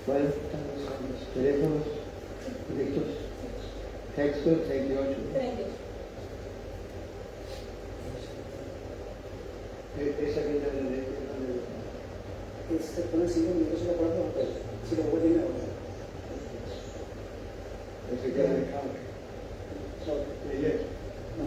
Bueno, estamos con los teléfonos directos, textos 38. Esa que está en el se pone 5 minutos y lo puede hacer, si lo puede ir ahora. ese que es el cable. No.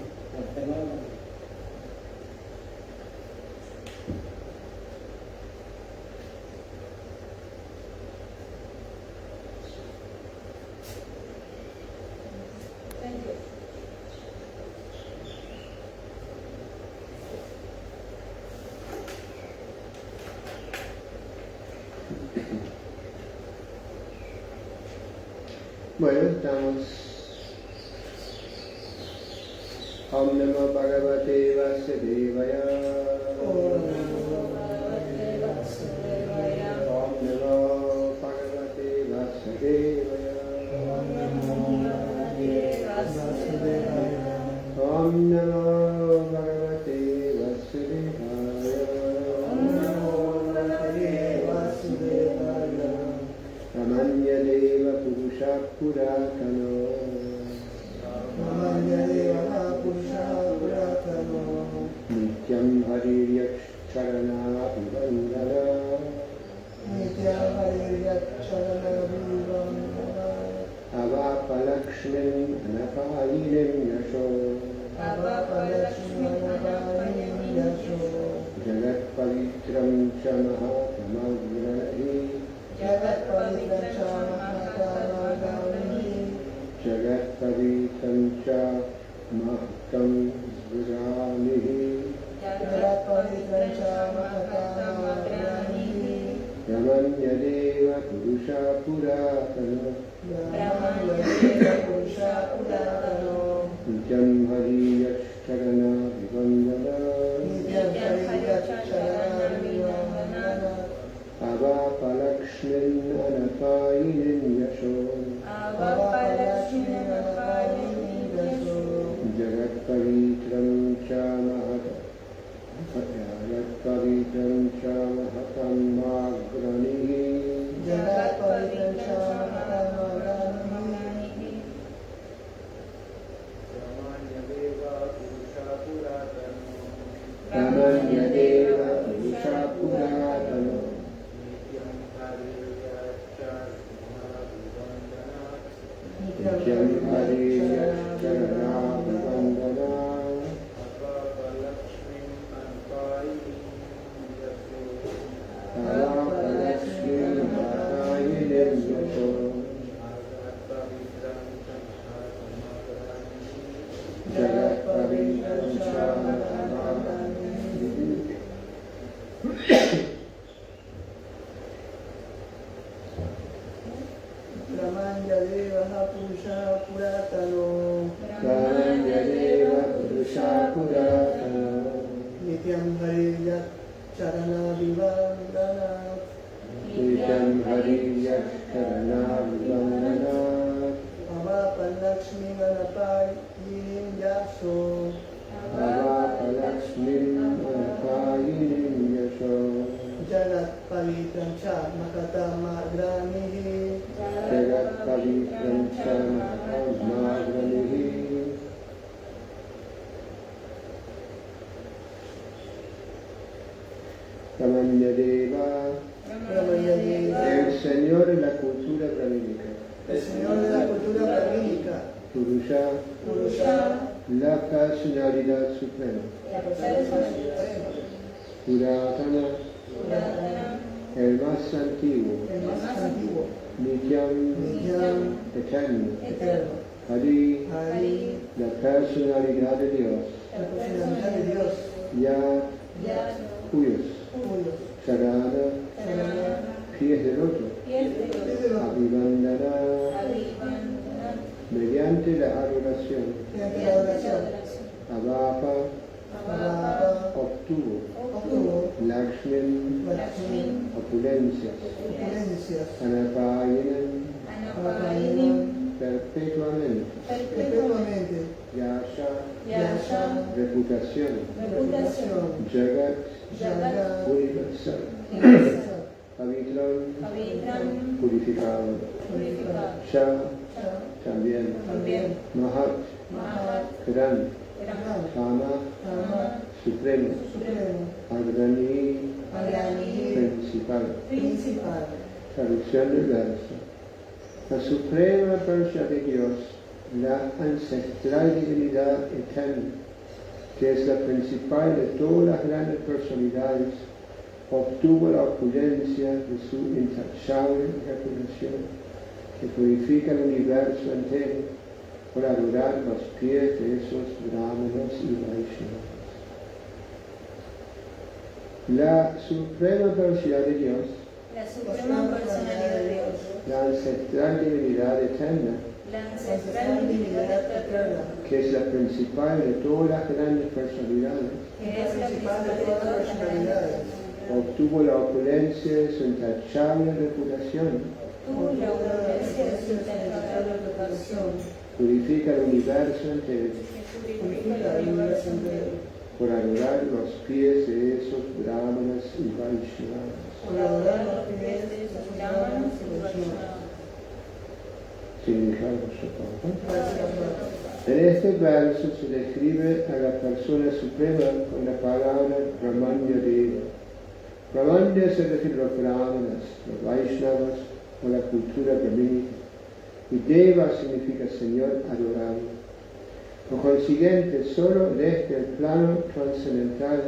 Bueno, estamos. Om Namo Bhagavate Vasudevaya. Om Namo Bhagavate Vasudevaya. Om Namo Bhagavate Vasudevaya. Om Namo Bhagavate Vasudevaya. Ramanya Deva Purusha Puratano. Nityam Hariryaksharana Vivandana. Avapalakshmin Anapayinim Yasho. Jagat Pavitram Cha Mahatamagranahi. Jagat Pavitram Cha Mahakam Vuranihi. Ramanya Deva Purusha Puratana. Nityam Hariryaksharana Vivandana. Avapalakshmin Anapayinim Yasho. Jagat Pavitram Cha Mahatam Agranihi. Ramanya Deva Purusha Puratano. Nityam Hariryaksharana Vivandana. Avapalakshmin Anapayinim Yasho. Jagat Pavitram Cha Ramanya Deva Purusha Puratano. Ramanya Deva Purusha Puratano. Nityam Hariryaksharana Vivandana. Nityam Hariryaksharana Vivandana. Avapalakshmin Anapayinim Yasho. Avapalakshmin Anapayinim Yasho. Jagat Pavitram Cha Mahatamagranihi. Jagat Pavitram Cha Mahatamagranihi. Brahmanyadeva, el Señor de la cultura brahmínica. el Señor de la cultura brahmínica, Purusha, la personalidad suprema. la persona suprema, Puratana, el más antiguo. el más antiguo, Nityam, Nityam, eterno. eterno, Hari, Hari, la personalidad de Dios. la personalidad de Dios, Yad, cuyos. Uno, Sarada, Sarana, pies del otro. Abhivandana, mediante la adoración. mediante la oración, Abhapa, Abhava, obtuvo. obtuvo, Lakshmin, Lakshmi, opulencias. opulencias, Anapayana, Anapayana, perpetuamente. perpetuamente, Yasha, reputación. reputación, Jagat, Jagat, universal. universal, Pavitram, purificado. Sha, también. Mahat, gran. Kama, Kama, supremo. supremo, Agrani, Agrani, principal. principal, Traducción del verso. La suprema persona de Dios, la ancestral divinidad eterna, que es la principal de todas las grandes personalidades, obtuvo la opulencia de su intachable reputación, que purifica el universo entero por adorar los pies de esos brahmanas y vaishnavas. La suprema personalidad de Dios, La suprema personalidad de Dios, la ancestral divinidad eterna, la ancestral divinidad eterna, que es la principal de todas las grandes personalidades, que es la principal de todas las personalidades, obtuvo la opulencia de su intachable reputación, tuvo la opulencia de su intachable reputación, purifica el universo entero que purifica el universo entero, por adorar los pies de esos brahmanas y vaishnavas. por adorar los pies de de sus sus brahmanas brahmanas y y vaishnavas. Significado Shopapa. Vaishnavas. En este verso se describe a la persona suprema con la palabra Brahmanyadeva. Brahmanya se refiere a los brahmanas, los vaishnavas o la cultura brahmínica. Y Deva significa Señor adorado. Por consiguiente, solo desde el plano trascendental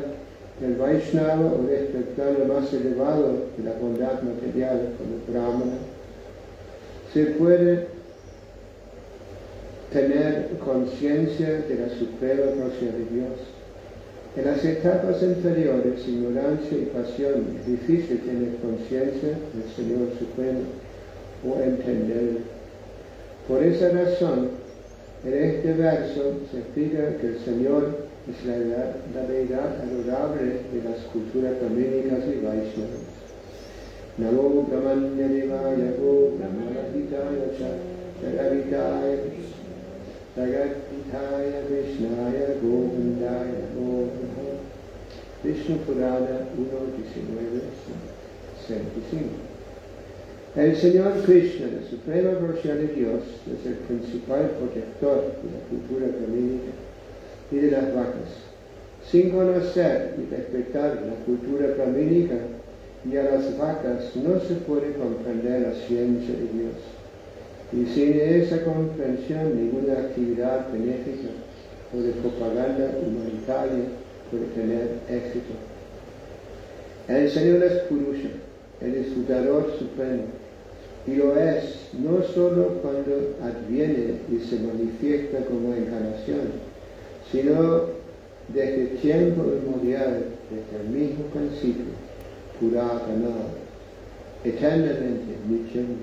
del Vaishnava o desde el plano más elevado de la bondad material como Brahmana, se puede tener conciencia de la suprema gloria de Dios. En las etapas inferiores, ignorancia y pasión, es difícil tener conciencia del Señor Supremo o entenderlo. Por esa razón, en este verso se explica que el Señor es la deidad adorable de las culturas brahmínicas y vaishnavas. Namo Brahmanyadevaya Go Brahmanahitaya Cha Jagaditaya Jagaditaya Vishnaya Govindaya Namo Vishnu Purana 1.19-65. El Señor Krishna, la suprema versión de Dios, es el principal protector de la cultura brahmínica y de las vacas. Sin conocer y respetar la cultura brahmínica y a las vacas no se puede comprender la ciencia de Dios. Y sin esa comprensión ninguna actividad benéfica o de propaganda humanitaria puede tener éxito. El Señor es Purusha, el disfrutador supremo, y lo es no solo cuando adviene y se manifiesta como encarnación, sino desde tiempo inmemorial, desde el mismo principio, Puratana, eternamente, Nityam,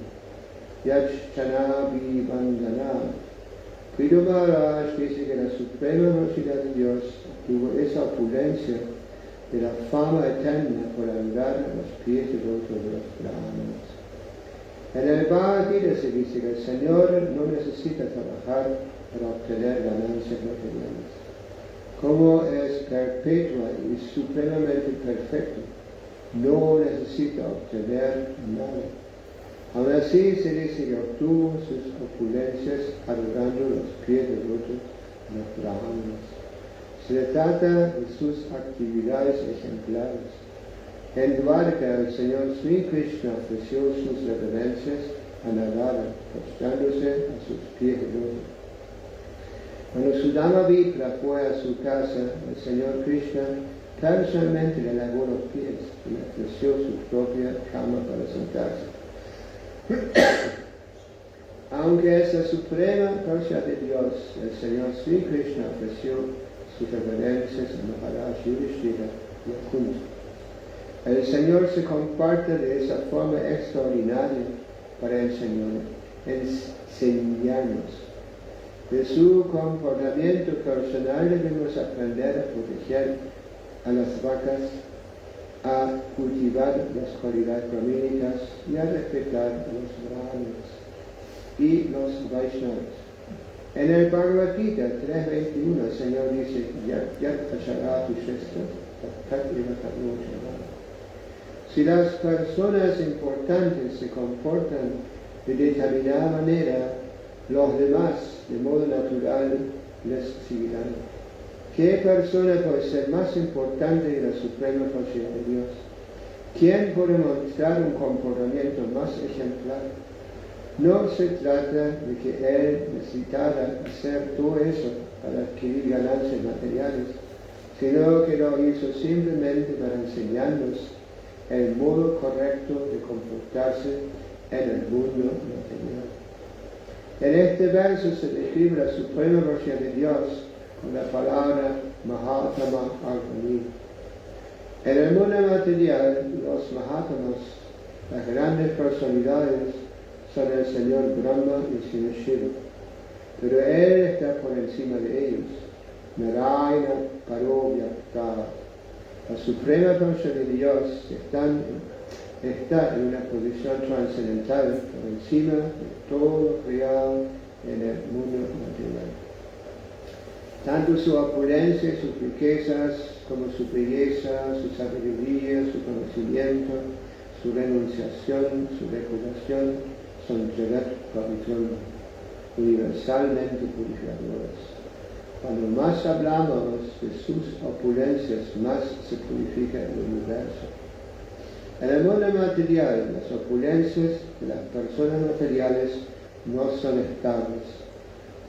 Yachchanabi Vandana. Kriya Maharaj dice que la suprema velocidad de Dios tuvo esa opulencia de la fama eterna por adorar a los pies de los brahmanas. En el Bhagavad Gita se dice que el Señor no necesita trabajar para obtener ganancias materiales. Como es perpetua y supremamente perfecto, no necesita obtener nada. Aún así se dice que obtuvo sus opulencias adorando los pies de los brahmanas. Se trata de sus actividades ejemplares. En Dwarka el Señor Sri Krishna ofreció sus reverencias a Narada, postrándose a sus pies de oro. Cuando Sudama Vipra fue a su casa, el Señor Krishna personalmente le lavó los pies y le ofreció su propia cama para sentarse. Aunque es la suprema persona de Dios, el Señor Sri Krishna ofreció sus reverencias a Maharaj Yudhishthira y a Kunti. El Señor se comparte de esa forma extraordinaria para enseñarnos. De su comportamiento personal debemos aprender a proteger a las vacas, a cultivar las cualidades brahmínicas y a respetar a los brahmanes y los Vaishnavas. En el Bhagavad Gita 3.21 el Señor dice, si las personas importantes se comportan de determinada manera, los demás, de modo natural, les seguirán. ¿Qué persona puede ser más importante que la suprema persona de Dios? ¿Quién puede mostrar un comportamiento más ejemplar? No se trata de que él necesitara hacer todo eso para adquirir ganancias materiales, sino que lo hizo simplemente para enseñarnos el modo correcto de comportarse en el mundo material. En este verso se describe la suprema persona de Dios con la palabra Mahatma Agni. En el mundo material, los Mahatmas, las grandes personalidades, son el Señor Brahma y el Señor Shiva, pero Él está por encima de ellos. Narayana Parovyakta. La suprema persona de Dios está en una posición trascendental por encima de todo lo creado en el mundo material. Tanto su opulencia, sus riquezas, como su belleza, su sabiduría, su conocimiento, su renunciación, su reputación, son Jagat Pavitram, universalmente purificadoras. Cuando más hablamos de sus opulencias, más se purifica el universo. En el mundo material, las opulencias de las personas materiales no son estables.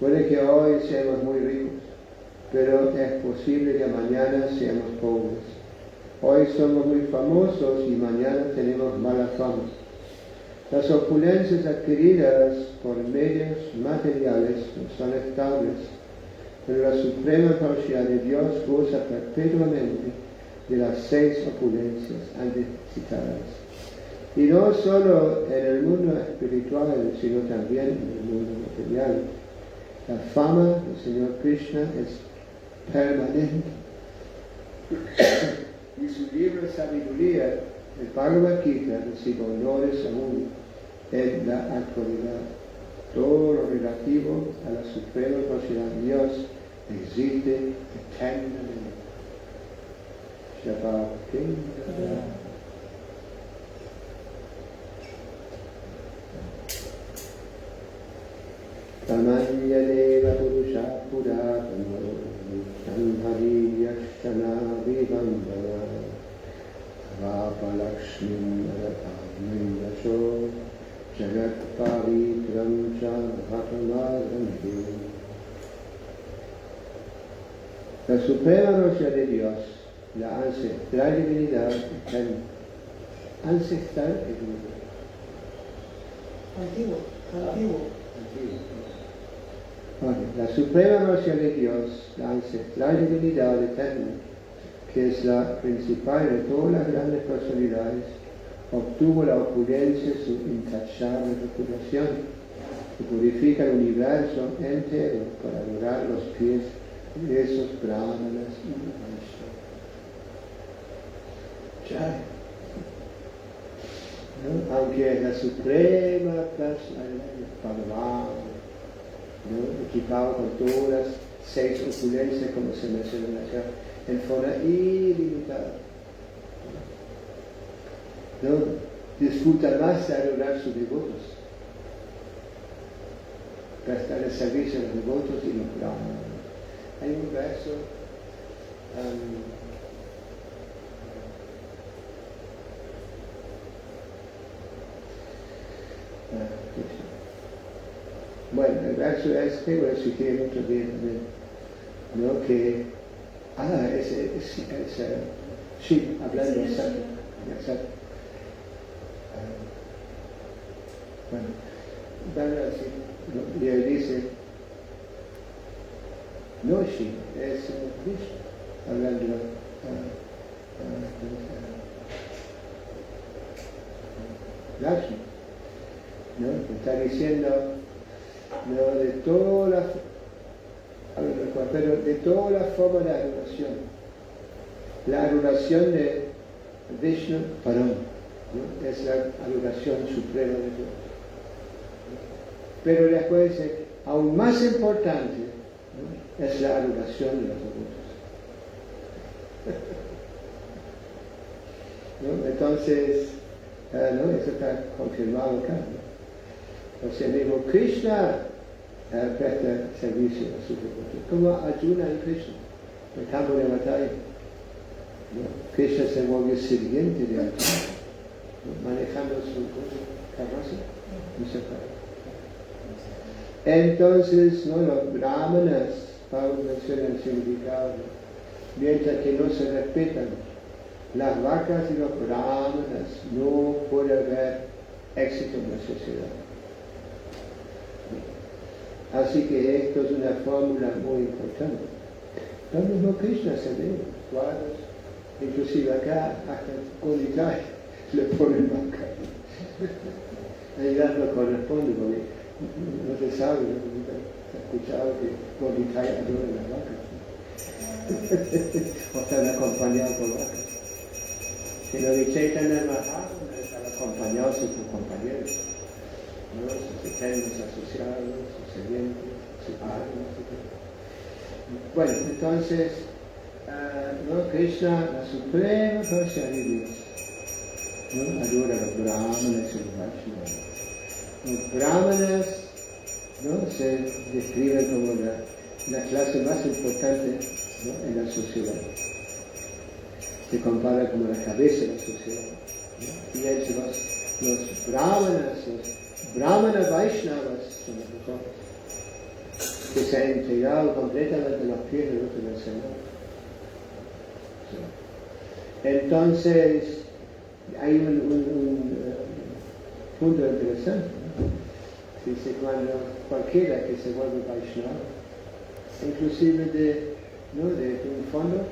Puede que hoy seamos muy ricos, pero es posible que mañana seamos pobres. Hoy somos muy famosos y mañana tenemos mala fama. Las opulencias adquiridas por medios materiales no son estables, pero la suprema persona de Dios goza perpetuamente de las 6 opulencias antes citadas. Y no solo en el mundo espiritual, sino también en el mundo material. La fama del Señor Krishna es permanente. Y su libro de sabiduría, el Bhagavad Gita, recibe honores aún en la actualidad. Todo lo relativo a la suprema persona de Dios existe eternamente. Shabbat Tamanyadeva Purusha Puratano Shanhari Yashana Vivandana Vapalakshmi Aratam Yasho Jagat Pavitram Cha Bhatamaranti. La suprema persona de Dios, la ancestral divinidad eterna. Ancestral es Antiguo. La suprema persona de Dios, la ancestral divinidad eterna, que es la principal de todas las grandes personalidades, obtuvo la opulencia de su intachable reputación, que purifica el universo entero para adorar los pies de esos brahmanas y Vaishnavas. ¿No? Aunque es la suprema personalidad de Bhagavan, ¿no? Equipado con todas las 6 opulencias, como se menciona acá, en forma ilimitada. ¿No? Disfruta más de adorar sus devotos, prestar el servicio a los devotos y los brahmanas. Hay un verso verso este voy a citar el otro día también, ¿no? Que, sí, hablando de Sat. Bueno, van así, ¿no? Y él dice, no Shiva, es Vishnu, hablando Lakshmi, ¿no? Está diciendo, ¿no? De todas las formas de adoración. La adoración de Vishnu Param, ¿no? Es la adoración suprema de Dios. Pero después dice, aún más importante, ¿no? Es la adoración de los devotos. ¿No? Entonces, ¿no? Eso está confirmado acá, ¿no? O sea, mismo Krishna presta servicio a sus devotos, como Arjuna y Krishna, en el campo de batalla. ¿No? Krishna se volvió sirviente de Arjuna, ¿no? Manejando su carroza y su carro. Entonces, ¿no? Los brahmanas, Pablo menciona el significado, ¿no? Mientras que no se respetan las vacas y los brahmanas, no puede haber éxito en la sociedad. Así que esto es una fórmula muy importante. Lo mismo Krishna se ve, cuadros, inclusive acá, hasta con Nitai le ponen vaca. Allá no corresponde porque no se sabe, no se ha escuchado que con Nitai adoran las vacas. O están acompañados por vacas. Si lo de Chaitanya Mahaprabhu están acompañados por sus compañeros, ¿no? Sus eternos asociados, sus sirvientes, sus almas, etc. Bueno, entonces, ¿no? Krishna, la suprema personalidad de Dios, ¿no? Adora a los brahmanas y los vaishnavas. Los brahmanas, ¿no? Se describen como la clase más importante, ¿no? En la sociedad. Se compara como la cabeza de la sociedad, ¿no? Y los brahmanas vaishnavas son los mejores, que se han entregado completamente a los pies del otro del Señor. Entonces, hay un punto interesante, ¿no? Dice, cuando cualquiera que se vuelve Vaishnava, inclusive de un fondo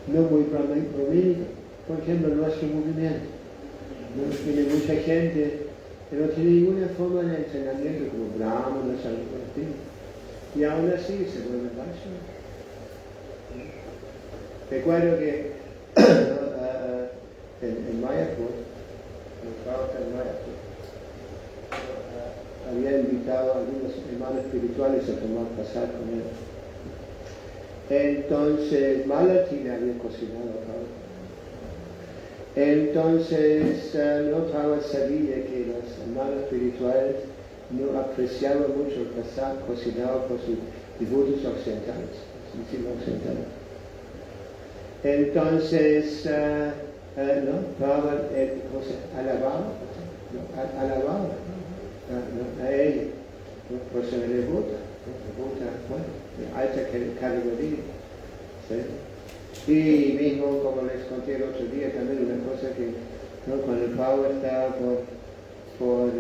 no muy brahmínico, por ejemplo, nuestro movimiento, ¿no? Tiene mucha gente que no tiene ninguna forma de entrenamiento como brahmanas, algo por el estilo, y aún así se vuelve Vaishnava. Recuerdo que en Mayapur, había invitado a algunos hermanos espirituales a tomar pasar con él. Entonces, Malati le había cocinado a Prabhupada. Entonces, Prabhupada sabía que los hermanos espirituales no apreciaban mucho el pasar cocinado por sus devotos occidentales, occidentales. Entonces, Prabhupada alababa a ella por ser devota, bueno, de alta categoría. ¿Sí? Y mismo, como les conté el otro día, también una cosa que, ¿no? Cuando el Prabhupada estaba por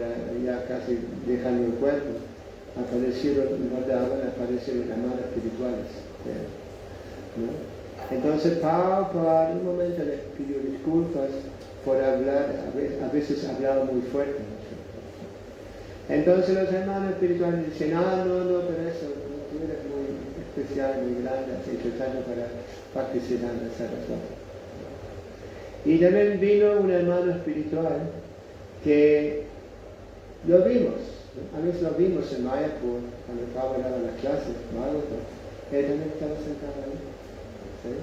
ya casi dejando el cuerpo, aparecieron hermanos espirituales, ¿no? Entonces Prabhupada en un momento les pidió disculpas por hablar, a veces hablaba muy fuerte, ¿no? Entonces los hermanos espirituales dicen, no, pero eso, tú eres muy especial, muy grande, has hecho tanto para participar en esa razón. Y también vino un hermano espiritual que lo vimos, ¿no? A veces lo vimos en Mayapur, cuando Prabhupada daba las clases, él también estaba sentado ahí. ¿Sí?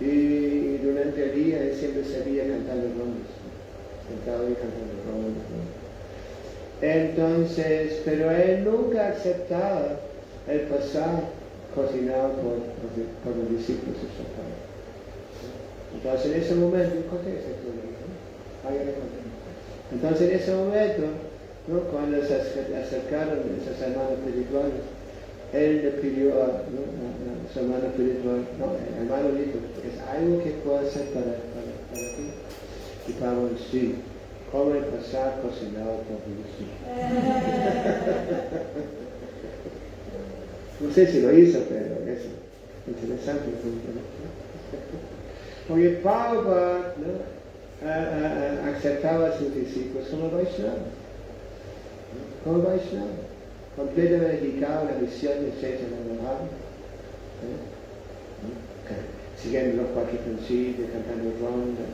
Y durante el día él siempre se veía cantando rondas, sentado ahí cantando rondas, ¿no? Entonces, pero él nunca aceptaba el pasar cocinado por los discípulos de su padre. Entonces en ese momento, entonces en ese momento, ¿no? Cuando se acercaron esos hermanos espirituales, él le pidió a su hermano espiritual, no, el hermano dijo, ¿es algo que puedo hacer para ti? Y Pablo, sí, come pasar cocinado por Jesús. No sé si lo hizo, pero es interesante. Porque Pablo, ¿no? Aceptaba a sus discípulos como Vaishnava. Como Vaishnava. Completamente dedicado a la misión de Chaitanya Mahaprabhu. Siguiendo los cuatro principios, cantando rondas.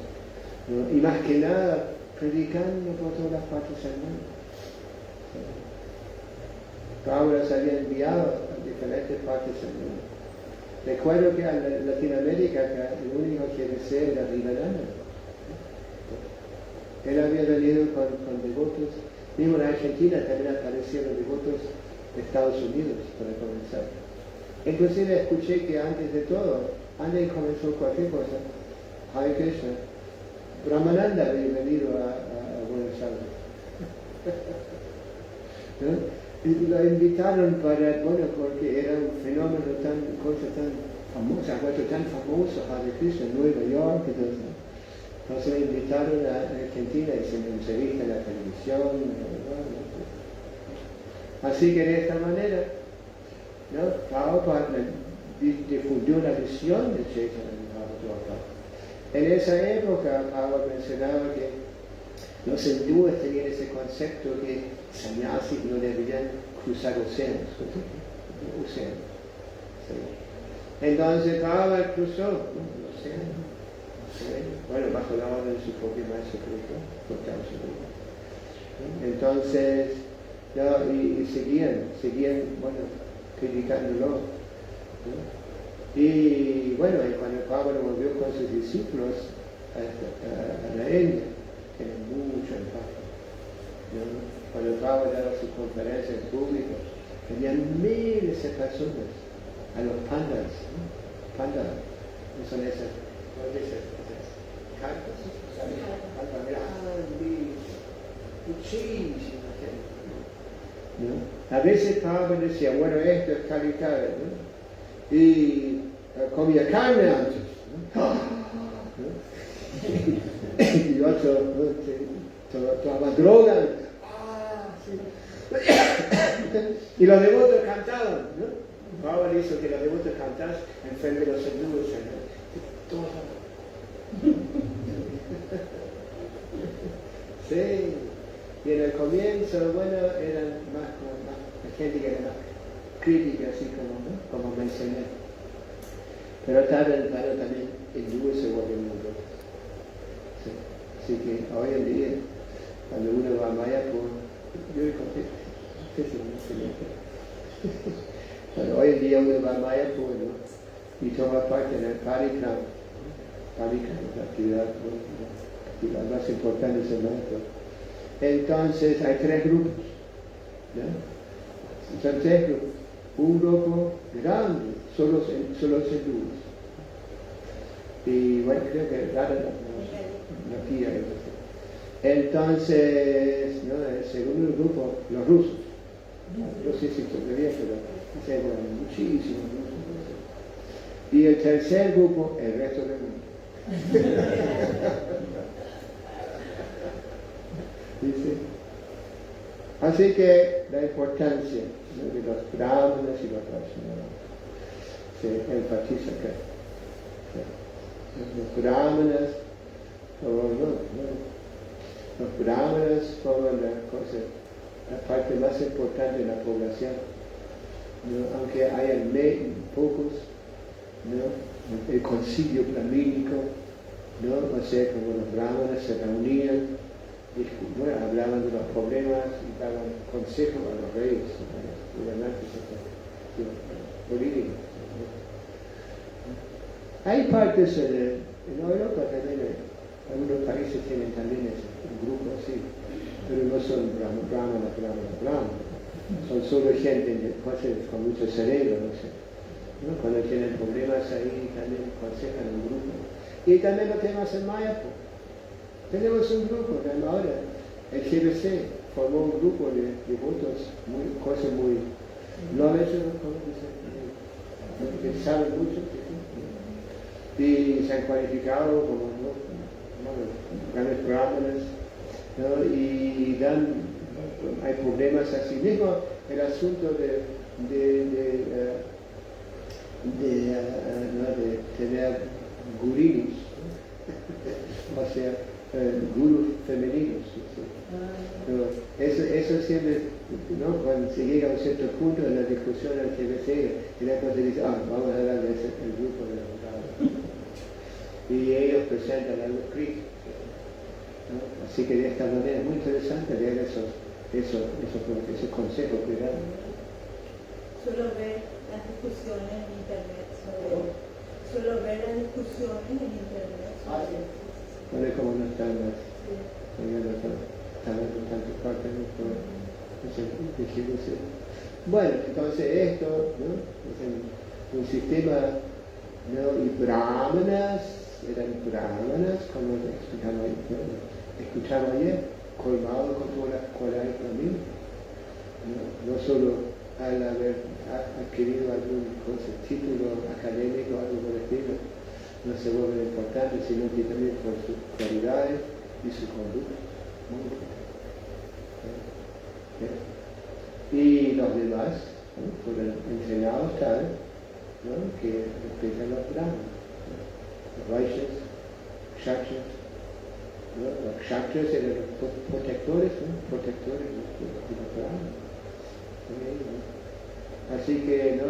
¿No? Y más que nada, predicando por todas las partes del mundo. Pablo se había enviado a diferentes partes del mundo. Recuerdo que en Latinoamérica el único que desea era Riverana. Él había venido con devotos, mismo en Argentina también aparecieron devotos de Estados Unidos para comenzar. Inclusive escuché que antes de todo, antes de comenzar cualquier cosa, Hare Krishna, Brahmananda había venido a Buenos Aires. ¿No? Y lo invitaron para, porque era un fenómeno cosa tan famosa, tan famoso, Hare Krishna, en Nueva York y todo eso. Entonces lo invitaron a Argentina y se entrevista en la televisión. Así que de esta manera, ¿no? Prabhupada difundió la visión de Chaitanya Mahaprabhu. En esa época, Prabhupada mencionaba que los hindúes tenían ese concepto que sannyasis no deberían cruzar océanos. Sí. Entonces Prabhupada cruzó el océano. Bueno, bajo la orden de su propio maestro espiritual. Entonces, ¿no? y seguían, criticándolo. ¿No? Y bueno, cuando Pablo volvió con sus discípulos a la India, tenían mucho impacto. ¿No? Cuando Pablo daba sus conferencias en público, tenían miles de personas, a los pandas, ¿no? Pandas, no son esas cartas, muchísima gente. ¿No? A veces Pablo decía, bueno, esto es calidad, ¿no? Y comía carne antes, ¿no? Y otro, ¿no? Tomaba droga. Y los devotos cantaban, ¿no? Pablo hizo que los devotos cantaran en frente de los hindúes. Sí, y en el comienzo, eran más gente que era más crítica, así como mencioné. Pero también hindúes se vuelven muy locos. Sí. Así que hoy en día, cuando uno va a Mayapur, yo digo, pero hoy en día uno va a Mayapur, ¿no? Y toma parte en el Parikram. Parikram es la actividad más importante de ese momento. Entonces hay tres grupos, ¿no? Son tres grupos. Un grupo grande, solo hindúes. Y bueno, creo que Radha no quiere eso. Entonces, ¿no? El segundo grupo, los rusos. No sé si todavía, pero hay muchísimos rusos. Y el tercer grupo, el resto del mundo. ¿Dice? Así que la importancia, ¿no? de los brahmanas y los vaishnavas se enfatiza acá. Los brahmanas, los brahmanas forman la parte más importante de la población, ¿no? Aunque hayan pocos, ¿no? El concilio brahmínico, ¿no? O sea, como los brahmanas se reunían, hablaban de los problemas y daban consejos a los reyes, a los gobernantes políticos. Hay partes en Europa también, algunos países tienen también un grupo así, pero no son brahmanas. Son solo gente con mucho cerebro, no sé. ¿No? Cuando tienen problemas ahí también aconsejan un grupo. Y también lo tenemos en Mayapur. Tenemos un grupo ahora, el GBC, formó un grupo de devotos, cosas muy, no a veces que saben mucho, y se han cualificado como grandes brahmanas, ¿no? Y hay problemas así mismo, el asunto de tener gurinis, o sea, gurus femeninos. Pero eso siempre, ¿no? Cuando se llega a un cierto punto en la discusión al TBC, y la cosa dice, vamos a hablar de el grupo de los brahmanas. Y ellos presentan algo crítico, ¿no? Así que de esta manera es muy interesante leer esos consejos que dan. Suelo ver las discusiones en internet sobre Bueno, como no están en tantas partes, bueno, entonces esto, ¿no? Es un sistema, ¿no? Y brahmanas, como escuchamos ayer, colmado con todas las cualidades también, no solo al haber adquirido algún título académico o algo por el estilo, no se vuelve importante, sino que también por sus cualidades y su conducta. Y los demás, ¿no? Fueron enseñados tal, ¿no? Que respetan los brahmanas, los vaishyas, kshatriyas, ¿no? Los kshatriyas eran los protectores, ¿no? Protectores de los brahmanas. Así que, ¿no?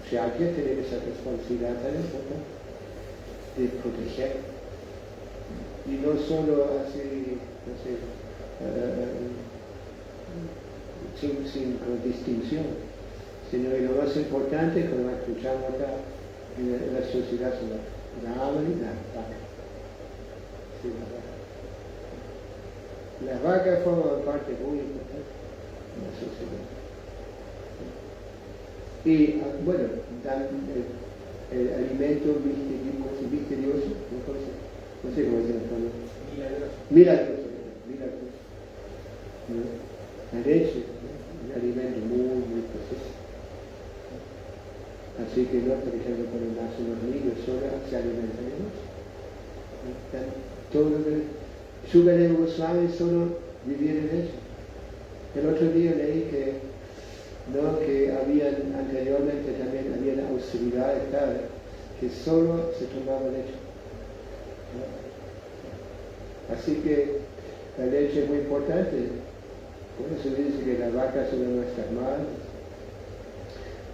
Kshatriya tiene esa responsabilidad también, ¿no? De proteger. Y no solo así, no sé, sin distinción, sino que lo más importante, como escuchamos acá, en la sociedad son la brahmana y las vacas. Sí, las vacas forman parte muy importante de la sociedad. Y bueno, dan el alimento misterioso, no sé cómo se llama. Milagroso. ¿No? La leche, un alimento muy precioso. Así que no, por ejemplo, cuando nacen los niños solo se alimentan de noche. Todo lo que Shukadeva Goswami solo vivía de leche. El otro día leí que anteriormente también había austeridad tal que solo se tomaba leche. ¿No? Así que la leche es muy importante. Por eso dice que las vacas son nuestras madres.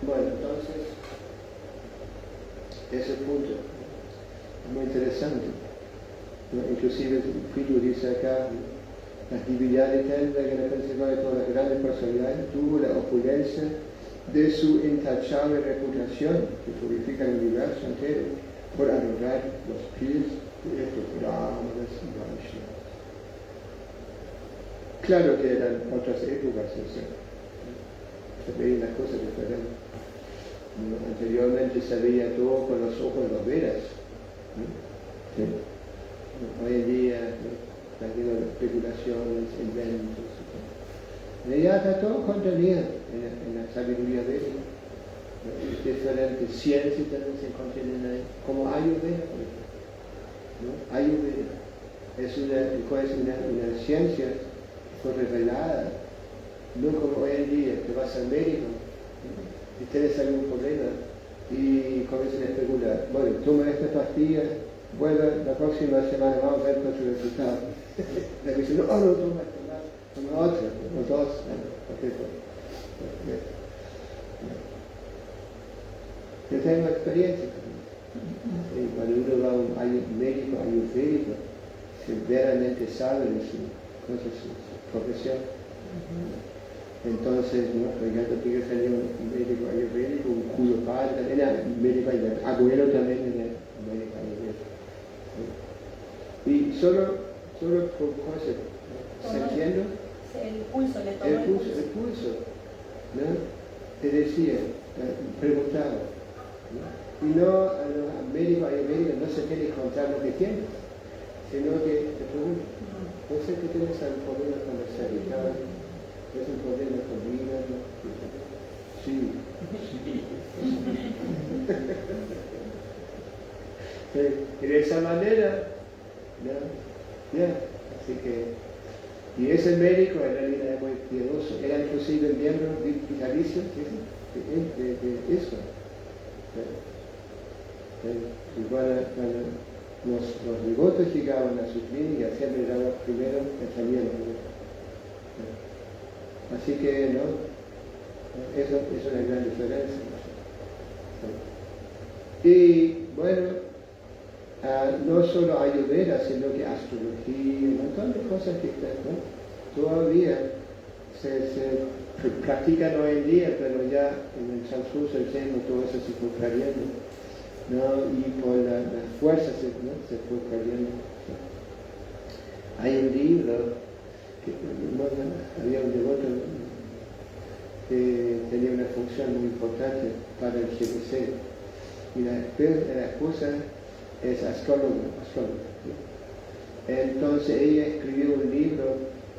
Bueno, entonces, ese punto es muy interesante. ¿No? Inclusive Pitu dice acá, la divinidad eterna que la principal de todas las grandes personalidades tuvo la opulencia de su intachable reputación que purifica el universo entero por adorar los pies de estos brahmanas y vaishyas. Claro que eran otras épocas, se veían las cosas diferentes. Anteriormente se veía todo con los ojos de los Vedas. ¿Sí? Hoy en día están llenos de especulaciones, inventos. Ya está todo contenido en la sabiduría védica. Diferentes ciencias también se contienen ahí, como Ayurveda, por ejemplo. ¿No? Ayurveda es una ciencia que fue revelada, no como hoy en día, que vas al médico, ¿no? Y tienes algún problema y comienzan a especular. Bueno, toma esta pastilla, vuelve la próxima semana, vamos a ver con su resultado. La que dice, no toma esta, toma otra, o dos, Yo tengo experiencia. Cuando uno va a un médico ayurvédico, que verdaderamente sabe de su profesión, entonces, ¿no? Por ejemplo, que tenía un médico ayurvédico, cuyo padre era médico ayurvédico, abuelo también era médico ayurvédico. Y solo por cosas, sintiendo el pulso, le tomó el pulso, ¿no? Te decía, preguntaba, ¿no? Y no, al médico ayurvédico no se tiene que contar lo que tiene, sino que te pregunto, puede ser que tienes algún problema con la cervical, tienes un problema con el hígado. Sí. Sí. Y de esa manera, así que, y ese médico en realidad era muy piadoso, era inclusive miembro vitalicio de eso. Y cuando los devotos llegaban a su clínica, siempre daba primero el tratamiento. Así que, ¿no? Eso es una gran diferencia. Y bueno, no solo ayurveda, sino que astrología, un montón de cosas que todavía se practican hoy en día, pero ya en el transcurso del tiempo todo eso se fue perdiendo, ¿no? Y por la fuerza se fue perdiendo. Hay un libro que había un devoto que tenía una función muy importante para el GBC, y la esposa es astróloga. Entonces ella escribió un libro,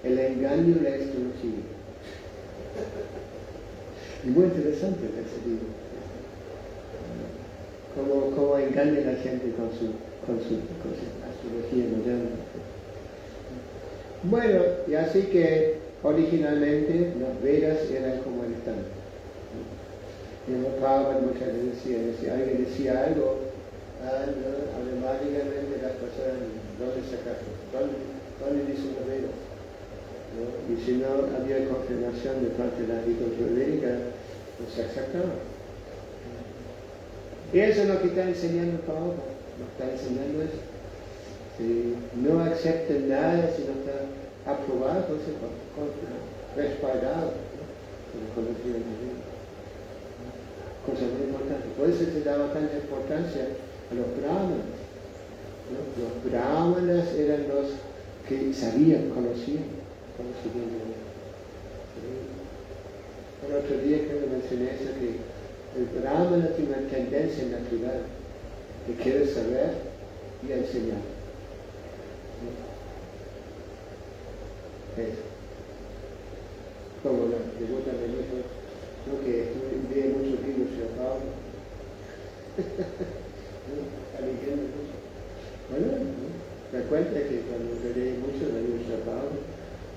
El engaño de la astrología. Y muy interesante ese libro. Cómo engaña a la gente con su astrología moderna. Bueno, y así que originalmente los Vedas eran como el están. Y en Prabhupada muchas veces decía, alguien decía algo, automáticamente las personas, ¿dónde sacaron? ¿Dónde dice los Vedas? ¿No? Y si no había confirmación de parte de la agricultura védica, no se aceptaba. Y eso es lo que está enseñando Prabhupada, nos está enseñando eso. Si no acepten nada, si no está aprobado, entonces respaldado, por el conocimiento divino. Cosa muy importante. Por eso se daba tanta importancia a los brahmanas. ¿No? Los brahmanas eran los que sabían, conocían. El otro día que mencioné eso, que el brahmana tiene una tendencia natural que quiere saber y enseñar. Eso. Como la devota me dijo, ¿no? Que estudié muchos libros de Pablo. Está leyendo mucho. Bueno, me cuenta que cuando yo leí mucho de libros de Pablo,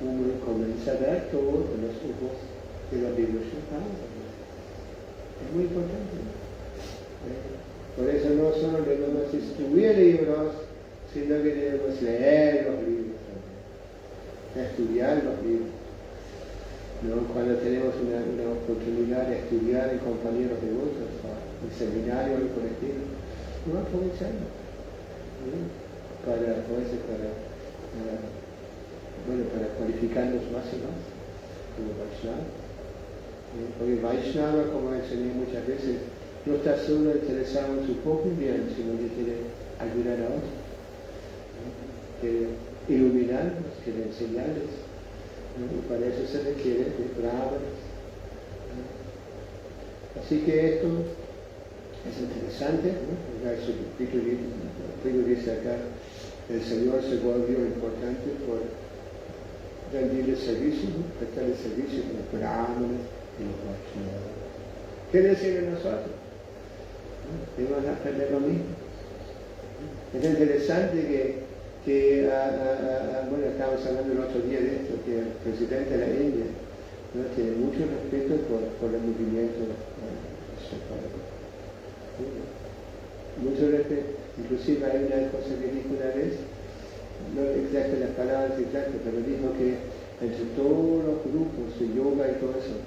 uno comienza a ver todo con los ojos de los libros de Pablo. Es muy importante. Por eso no solo debemos distribuir libros, sino que debemos leer los libros, estudiar los libros. ¿No? Cuando tenemos una oportunidad de estudiar en compañeros de otros, en seminario, en colectivo, no aprovechamos. Para cualificarnos más y más como Vaishnava. Porque Vaishnava, como enseñé muchas veces, no está solo interesado en su propio bien, sino que quiere ayudar a otros, quiere iluminarnos, quiere enseñarles. Y para eso se requiere de brahmanas. Así que esto es interesante, ¿no? El dice acá, el Señor se volvió importante por rendirle servicio, ¿no? Prestarle servicio a los brahmanas y los vaishnavas. ¿Qué decir de nosotros? Debemos aprender lo mismo. Es interesante que bueno, estábamos hablando el otro día de esto, que el presidente de la India, ¿no? Tiene mucho respeto por el movimiento mucho respeto. Inclusive hay una cosa que dijo una vez, no exacto las palabras exactas, pero dijo que entre todos los grupos de yoga y todo eso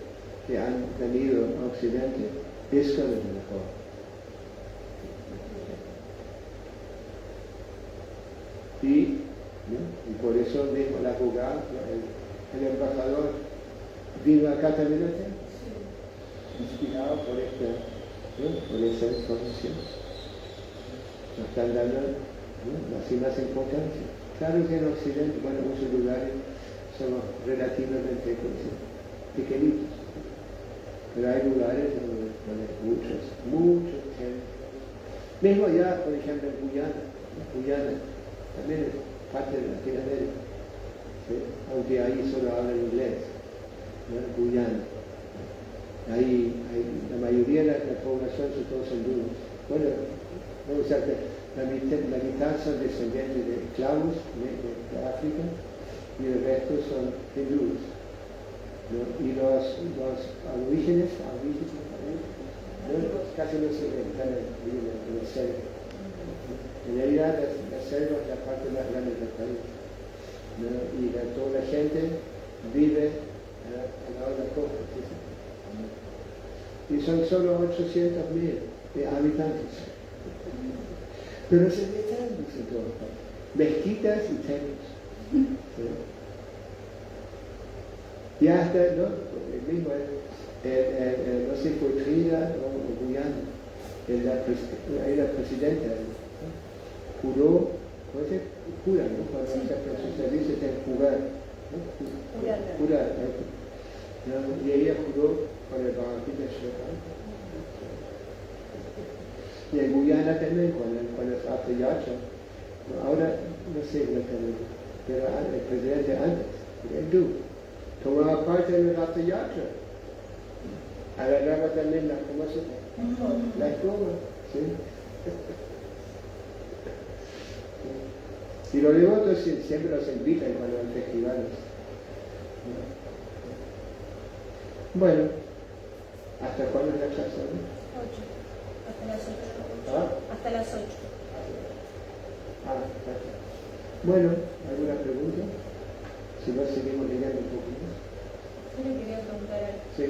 que han venido a Occidente, esto es lo mejor. Y por eso mismo el abogado, el embajador, vino acá también, inspirado por esa información. Nos están dando así más importancia. Claro que en Occidente, bueno, en muchos lugares somos relativamente pequeñitos, pero hay lugares donde muchos gente. Mismo ya, por ejemplo, en Guyana también parte de Latinoamérica, ¿sí? Aunque ahí solo hablan inglés, ¿no? Guyana. Ahí la mayoría de la población son todos hindúes. Bueno, no, o sea, la mitad son descendientes de esclavos de África y el resto son hindúes, ¿no? Y los aborígenes, ¿no? Casi no se ven, están en la selva. En realidad la selva es la parte más grande del país, ¿no? Y toda la gente vive al lado de la costa, ¿sí? Y son solo 800.000 habitantes. Pero se ve templos en todas partes, mezquitas y templos. ¿Sí? Y hasta, ¿no? El mismo, no sé, fue Trinidad o Guyana, era presidente, ¿no? Juró, ¿cómo se jura, no? Cuando se dice jurar, ¿no? Jurar, ¿no? Y ella juró con el Bhagavad Gita. Y en Guyana también, cuando es Ratha Yatra, ahora no sé exactamente, pero el presidente antes, el hindú, tomaba parte en el Ratha Yatra, agarraba también la escoba, ¿sí? Y los devotos siempre los invitan cuando hay festivales. Bueno, ¿hasta cuándo es la clase? 8. Hasta las 8. ¿Ah? Hasta las 8. Gracias. Bueno, ¿alguna pregunta? Si no, seguimos leyendo un poquito. Yo le quería preguntar algo. Sí.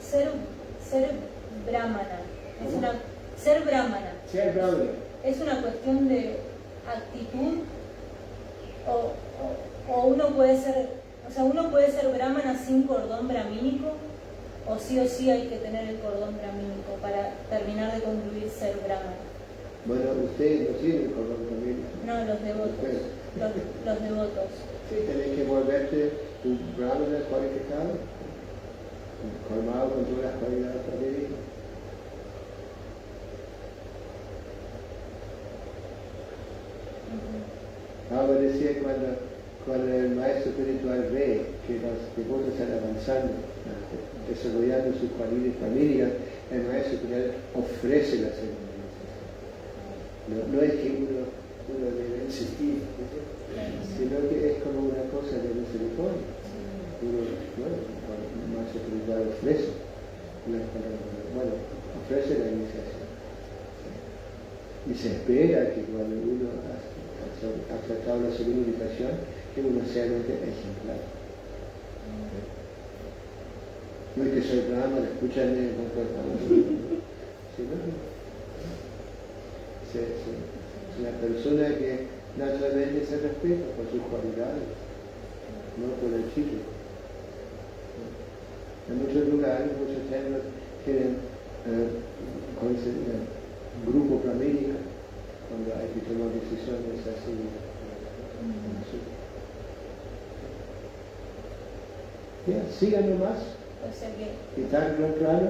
Ser brahmana. Ser brahmana. Ser brahmana. ¿Es una cuestión de actitud? ¿O uno puede ser brahmana sin cordón brahmínico? ¿O sí hay que tener el cordón brahmínico para terminar de concluir ser brahmana? Bueno, ustedes no tienen cordón brahmínico. No, los devotos. Los devotos. Sí, tenés que volverte un brahmana cualificado, colmado con todas las cualidades brahmínicas. Ahora decía cuando el maestro espiritual ve que los devotos están avanzando, desarrollando sus cualidades brahmínicas, el maestro espiritual ofrece la ceremonia. No es que uno debe insistir, sino que es como una cosa de misericordia. El maestro espiritual ofrece ofrece la iniciación. Y se espera que cuando uno ha tratado la segunda invitación, que uno sea ejemplar. No es que soy brahmana, escúchame, es una persona que naturalmente se respeta por sus cualidades, no por el título. En muchos lugares, muchos templos tienen grupo brahmínico cuando hay que tomar decisiones así. Ya, sigan nomás. O sea que... Y tan claro,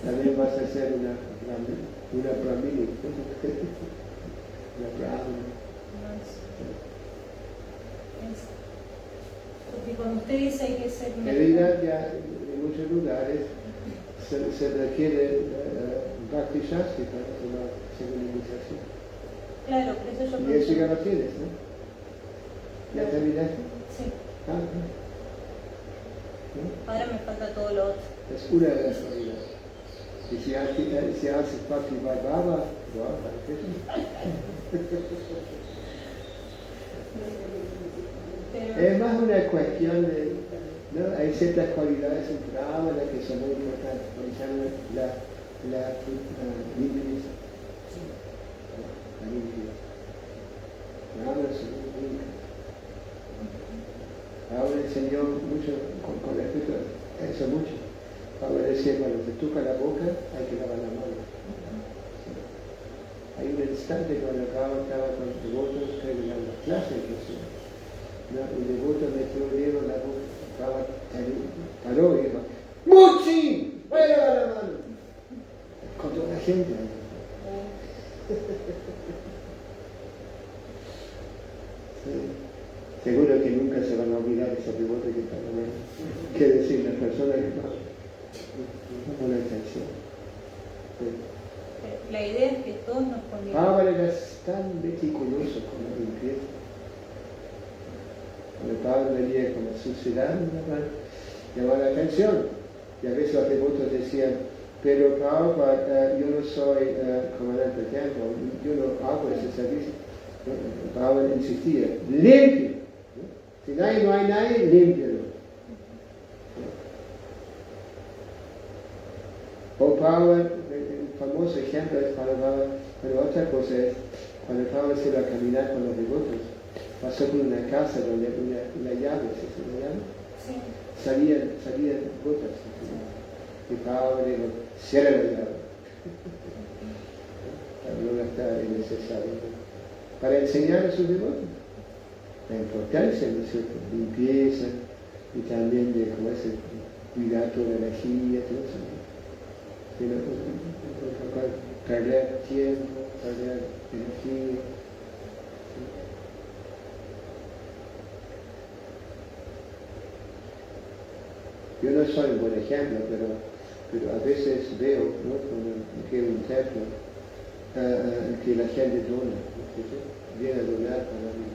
también vas a ser una brahmínica. Una brahmana. Porque cuando usted dice hay que ser... En realidad ya en muchos lugares se requiere Bhakti Shastri para tomar segunda iniciación. Claro, por eso yo... Y eso ya lo tienes, ¿no? ¿Ya terminaste? Sí. ¿No? Ahora me falta todo lo otro. Es una de las cualidades. Y si haces Bhakti Bhagava, es más una cuestión de, ¿no? Hay ciertas cualidades en Brahmana que son muy importantes, por ejemplo, la limpieza. La limpieza. Brahmana es muy limpia. Ahora enseñó mucho con respecto a eso mucho. Ahora decía, cuando te toca la boca hay que lavar la mano. Hay un instante cuando estaba con los devotos que eran las clases que hacían. El devoto metió el dedo en la boca, paró y dijo, ¡Muchi! ¡Voy a lavar la mano! Con toda la gente. Seguro que nunca se van a olvidar ese devoto que está con él. ¿Qué decir? Las personas que no ponen atención. La idea es que todos nos pongamos. Pablo era tan meticuloso con la limpieza. Cuando Pablo venía con la suciedad, llamaba la atención. Y a veces los devotos decían, pero Pablo, yo no soy comandante del templo, yo no hago ese servicio. Pablo insistía, limpio. Si no hay nadie, límpialo. O Pablo, el famoso ejemplo es Pablo, pero otra cosa es, cuando Pablo se iba a caminar con los devotos, pasó por una casa donde una llave, ¿se llama? Sí. Salían gotas. Y Pablo dijo, cierra la llave. No está innecesario. Para enseñar a sus devotos la importancia de su limpieza y también de cómo es el cuidado de la energía, todo eso. Perder tiempo, perder energía. Yo no soy un buen ejemplo, pero a veces veo, ¿no? Cuando que un templo, que la gente dona, ¿no? Viene a donar para mi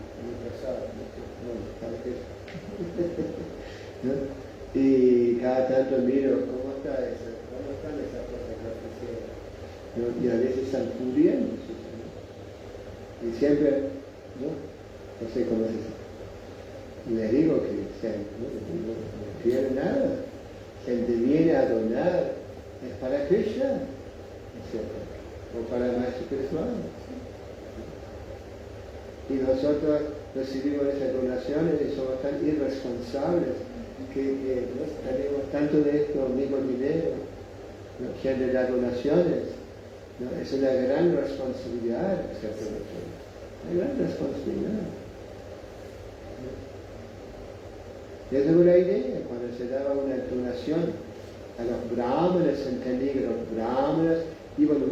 pasado, ¿no? Y cada tanto miro cómo están esas cosas que ofrecieron, ¿no? Y a veces están pudriendo, ¿no? Y siempre, no sé cómo se dice. Les digo que no quieren nada. Gente viene a donar, es para Krishna, ¿cierto? O para el maestro espiritual. Y nosotros recibimos esas donaciones y somos tan irresponsables que no tenemos tanto de esto, mismo dinero, ¿no? Gente da donaciones, ¿no? Es una gran responsabilidad, ¿cierto? Una gran responsabilidad. Esa es una idea, cuando se daba una donación a los brahmanes, se entendía que los brahmanes iban a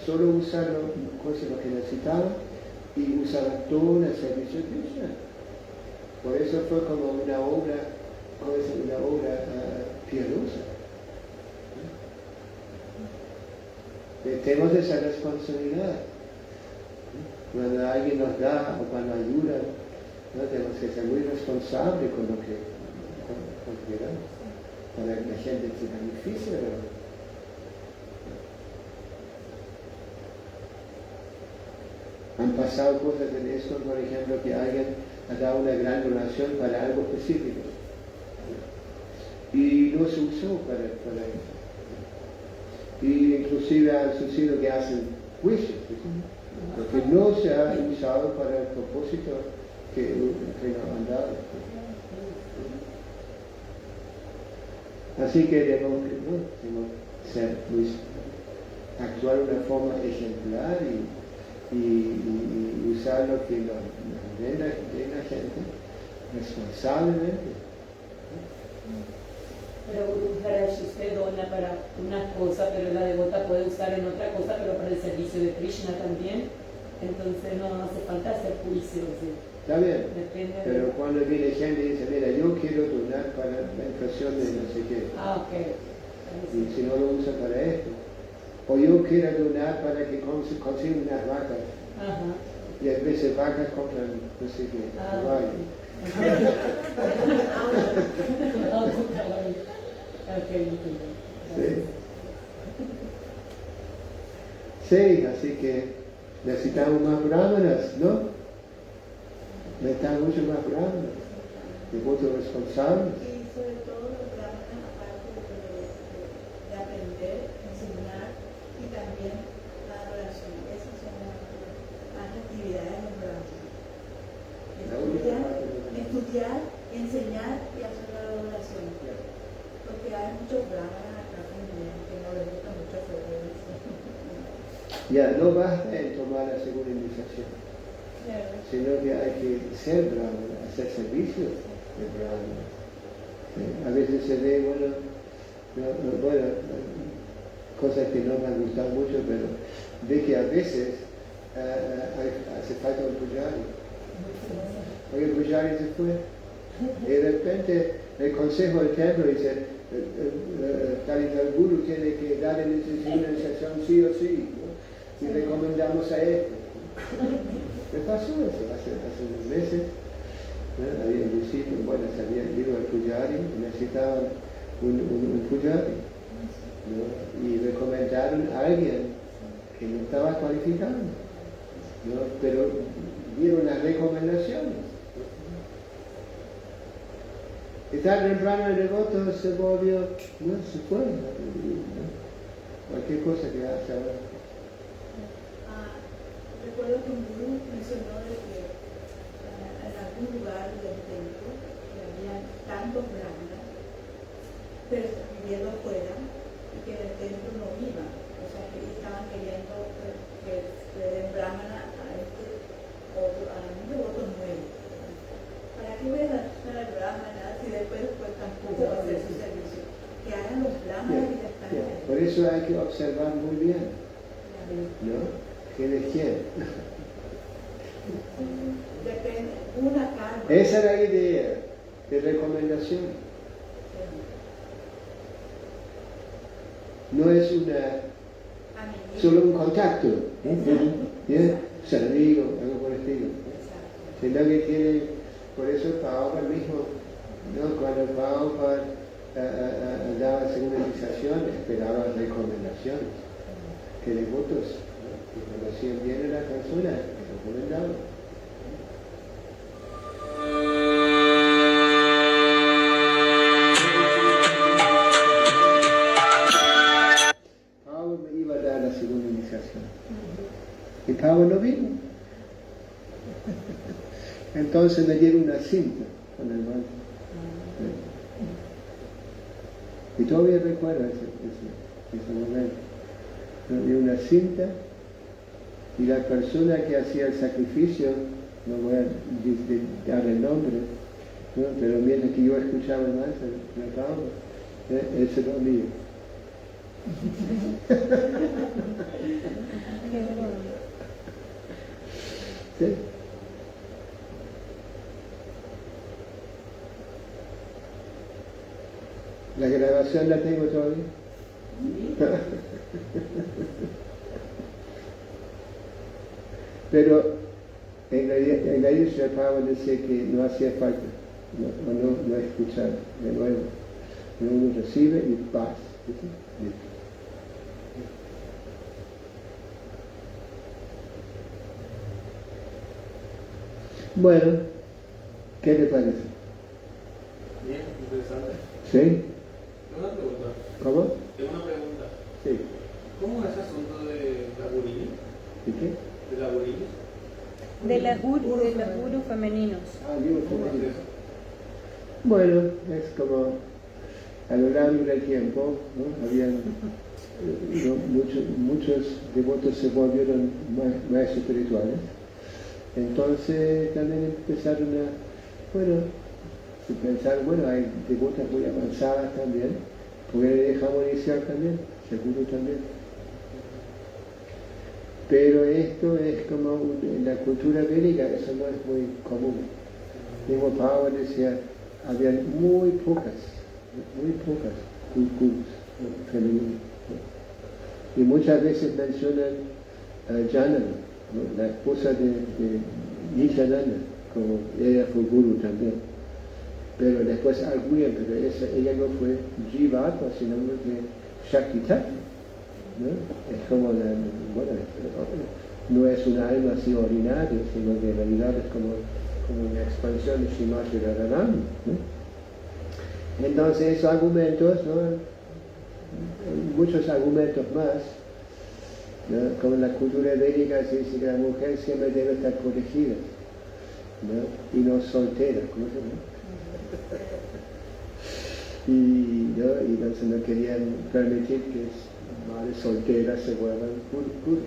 solo usar lo que necesitaban y usaban todo en el servicio de Krishna. Por eso fue como una obra piadosa. Tenemos esa responsabilidad. Cuando alguien nos da o cuando ayuda, ¿no? Tenemos que ser muy responsables con lo que damos, para que la gente se beneficie. Han pasado cosas en esto, por ejemplo, que alguien ha dado una gran donación para algo específico y no se usó para eso. Y inclusive ha sucedido que hacen juicios, porque no se ha usado para el propósito que nos han dado. Así que debemos actuar de una forma ejemplar y usar lo que nos den la gente responsablemente. Pero Guru Maharaj, usted dona para una cosa, pero la devota puede usar en otra cosa, pero para el servicio de Krishna también. Entonces no hace falta hacer juicios. Está bien, Depende pero cuando viene gente y dice, mira, yo quiero donar para la impresión de no sé qué, ok. y si no lo usa para esto, o yo quiero donar para que consiga unas vacas, Ajá. y a veces vacas compran no sé qué, caballo. Sí, así que necesitamos más brahmanas, ¿no? Necesitamos mucho más brahmanas, devotos responsables. Y sobre todo los brahmanas, aparte de aprender, enseñar y también la adoración. Esas son las actividades de los brahmanas. Estudiar, enseñar y hacer la adoración. Porque hay muchos brahmanas acá también que no les gusta mucho hacer eso. Ya, no basta en tomar la segunda iniciación, sino que hay que ser brahmana, hacer servicios de brahmana. A veces se ve, cosas que no me han gustado mucho, pero ve que a veces hace falta un pujario. Porque el Pujari se fue. Y de repente el consejo del templo dice, el guru tiene que dar una iniciación sí o sí, ¿no? Y recomendamos a él. ¿Qué pasó eso? Hace unos meses, ¿no? Había un discípulo, bueno, se había ido al Pujari y necesitaban un Pujari, ¿no? Y recomendaron a alguien que no estaba cualificado, ¿no? Pero dieron las recomendaciones. Y tan temprano el devoto se volvió, no se fue, ¿no? Cualquier cosa que hace ahora. Recuerdo que un gurú mencionó de que en algún lugar del templo había tantos brahmanas, pero viviendo afuera, y que en el templo no iban, o sea que estaban queriendo que le den brahmana a a un devoto nuevo. ¿Para qué voy a dar al brahmana si después tampoco va a hacer su servicio? Que hagan los brahmanas que ya están ahí. Por eso hay que observar muy bien, ¿no? ¿Quién es quién? Depende, una karma. Esa es la idea de recomendación. No es solo un contacto, ¿no? Ser amigo, algo por el estilo. Sino que tiene, por eso Prabhupada mismo, ¿no? Cuando Prabhupada daba secularización, esperaba recomendaciones, que devotos, ¿no? Que conocían bien a la persona, que recomendaban. Prabhupada me iba a dar la segunda iniciación. Y Prabhupada no vino. Entonces me dieron una cinta con el manto. Y todavía recuerdo ese momento. Me dio una cinta y la persona que hacía el sacrificio, no voy a dar el nombre, ¿no? Pero mientras que yo escuchaba el manto, me acabo, él se dormía. ¿Sí? La grabación la tengo todavía. Pero en la isla Pablo decía que no hacía falta, no escuchar de nuevo. Uno recibe y paz. ¿Sí? Bueno, ¿qué te parece? Bien, interesante. ¿Sí? Tengo una pregunta. ¿Cómo? Tengo una pregunta. Sí. ¿Cómo es ese asunto de la burini? ¿De qué? ¿De la burini? De los gurus femeninos. Yo ¿Cómo es eso? Bueno, es como a lo largo del tiempo, ¿no? Habían muchos devotos se volvieron maestros espirituales. Entonces también empezaron se pensaron, hay devotas muy avanzadas también, porque le dejamos iniciar también, seguro también. Pero esto es como en la cultura védica, eso no es muy común. Como Pablo decía, había muy pocas gurus femeninos. Y muchas veces mencionan a Janana, ¿no? La esposa de Nityananda, como ella fue guru también. Pero después arguyen, pero ella no fue Jivatma, sino que Shakti-tattva, ¿no? Es como no es una alma así ordinaria, sino que en realidad es como una expansión de Srimati Radharani, ¿no? Entonces esos argumentos, ¿no? Muchos argumentos más, ¿no? Como en la cultura védica se dice que la mujer siempre debe estar protegida, ¿no? Y no soltera, ¿cómo se llama? Y entonces no querían permitir que madres solteras se vuelvan gurus.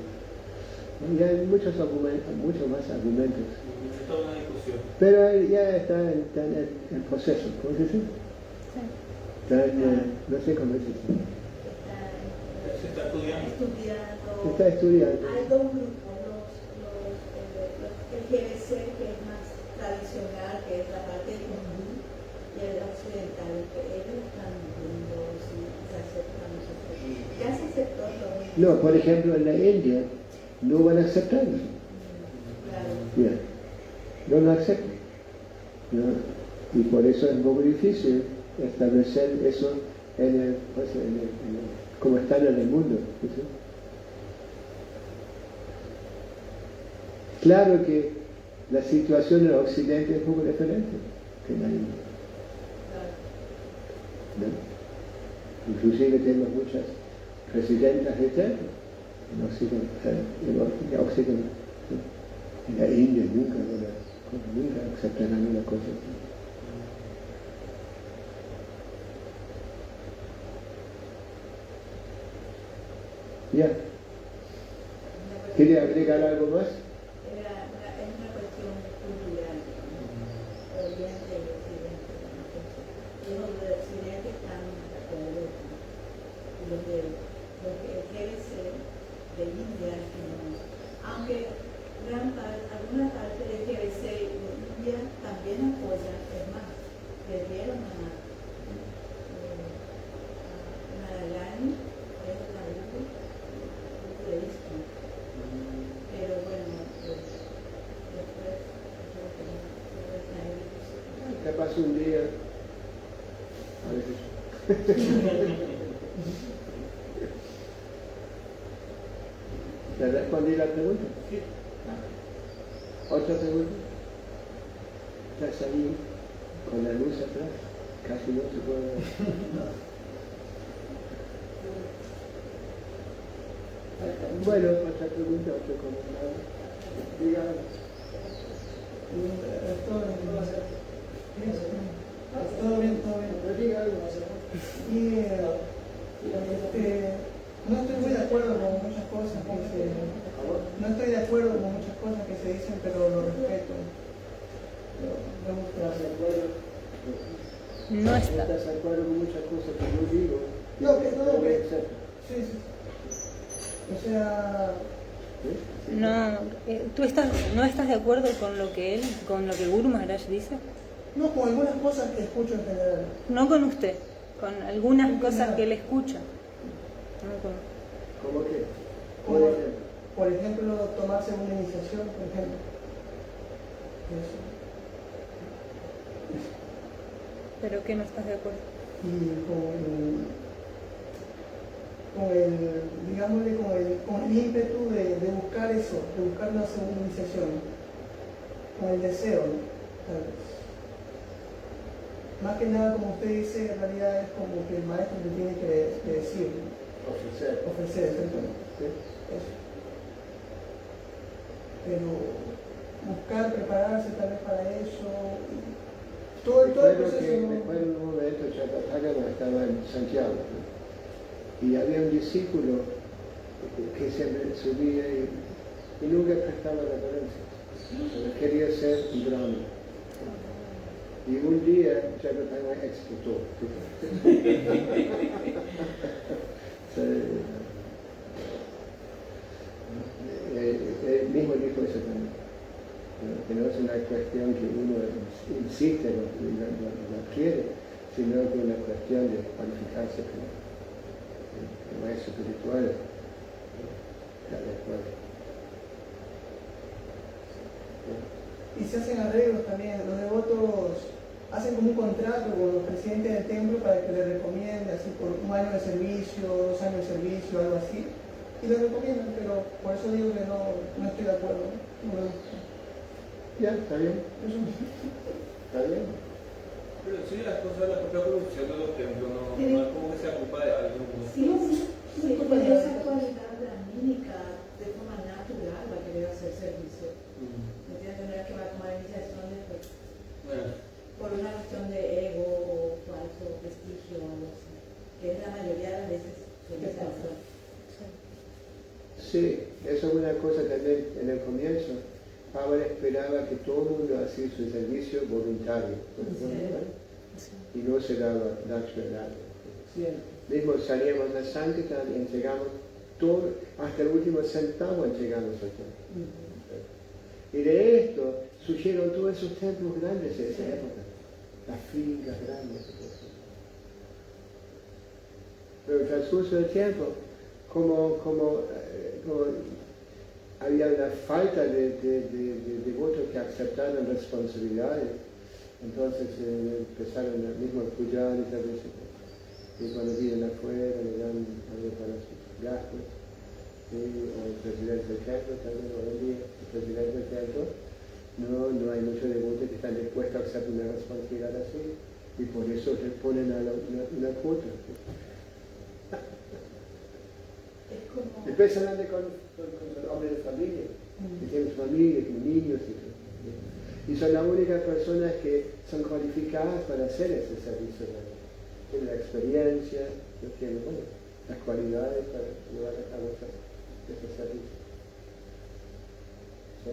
Y hay muchos más argumentos. Es toda una discusión. Pero ya está en proceso, ¿cómo se dice? No sé cómo se dice. Se está estudiando. Se está estudiando. Hay dos grupos, el GBC, que es más mencionar que es la parte hindú y el occidental, que ellos están viendo si se aceptan o no se aceptan. Ya se aceptó todo. No, por ejemplo, en la India no van a aceptarlo. Claro. Bien, no lo aceptan. ¿No? Y por eso es muy difícil establecer eso como están en el mundo. ¿Sí? Claro que la situación en el Occidente es un poco diferente que en la India. ¿No? Inclusive tenemos muchas presidentas eternas en Occidente. ¿No? En la India nunca aceptarán una cosa así. Ya. ¿Quiere agregar algo más? Es una cuestión cultural, Oriente y Occidente. Y los de Occidente están de acuerdo, y los que el GBC de India no. Aunque alguna parte del GBC de India también apoyan, es más, le dieron a Narayani, que es la de esto. Pero bueno, después Te paso un día a veces. ¿Te respondí la pregunta? Sí. ¿Otra pregunta? Estás ahí con la luz atrás, casi no se puede ver. Bueno, otra pregunta, otro comentario. Dígame. Todo bien. Pero diga algo. Y no estoy muy de acuerdo con muchas cosas que se dicen, pero lo respeto. Me gusta. No está. ¿Estás de acuerdo con muchas cosas que yo digo? Sí. O sea, No, ¿tú no estás de acuerdo con lo que Guru Maharaj dice? no con algunas cosas que escucho en general. No con usted, con algunas cosas que él escucha. No con... ¿Cómo qué? Por ejemplo, tomarse una iniciación, por ejemplo. Eso. ¿Pero qué no estás de acuerdo? Y con el ímpetu de buscar eso, de buscar una segunda iniciación, con el deseo, tal vez. Más que nada, como usted dice, en realidad es como que el maestro le tiene que decir, ofrecer, exactamente. ¿Sí? Eso. Pero buscar, prepararse tal vez para eso, todo el proceso. Me acuerdo en un momento, Chakatagama estaba en Santiago, ¿no? Y había un discípulo que siempre subía y nunca prestaba referencia. Quería ser un brahman. Y un día Chakatagama explotó. Él mismo dijo eso también. Que no es una cuestión que uno insiste, lo quiere, sino que es una cuestión de cualificarse como maestro espiritual. Y se hacen arreglos también, los devotos hacen como un contrato con los presidentes del templo para que les recomiende así por 1 año de servicio, 2 años de servicio, algo así, y les recomiendan, pero por eso digo que no estoy de acuerdo, no me gusta. Ya, está bien. Está bien. Pero sí, las cosas, la propia producción de los templos no es como que sea culpa de alguien. Sí, porque esa cualidad bramínica de forma natural va a querer hacer servicio. No tiene que tener que va a tomar iniciación después. Bueno. Por una cuestión de ego o falso prestigio o algo así. Que es la mayoría de las veces suele ser así. Sí, eso es una cosa también en el comienzo. Pablo esperaba que todo el mundo hacía su servicio voluntario. Y no se daba Lakshmana. Mismo salíamos de Sankirtan y entregamos todo, hasta el último centavo entregamos al templo. Y de esto surgieron todos esos templos grandes de esa época, las fincas grandes. Pero el transcurso del tiempo, como había una falta de devotos que aceptaron responsabilidades, entonces empezaron a mismo a cuidar y tal vez, y cuando viven afuera le dan algo para sus gastos, o el presidente del templo, también hoy en día, el presidente del templo, no hay muchos devotos que están dispuestos a aceptar una responsabilidad así, y por eso les ponen a una cuota. Empiezan a andar con hombres de familia, que tienen familia, con niños y todo. Y son las únicas personas que son cualificadas para hacer ese servicio. Tienen la experiencia, tienen las cualidades para llevar a cabo ese servicio. ¿Sí?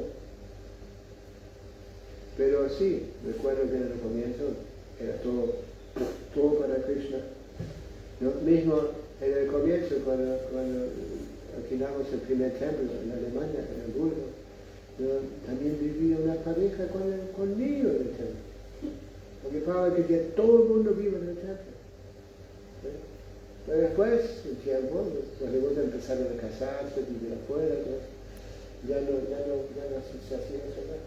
Pero sí, recuerdo que en el comienzo era todo para Krishna. Lo mismo en el comienzo, cuando alquilamos el primer templo en Alemania, en Hamburgo, también vivía una pareja con niños del templo. Porque Pablo quería que todo el mundo viva en el templo. ¿Sí? Pero después, el tiempo, los devotos empezaron a casarse, vivir afuera, ya no se hacía eso más.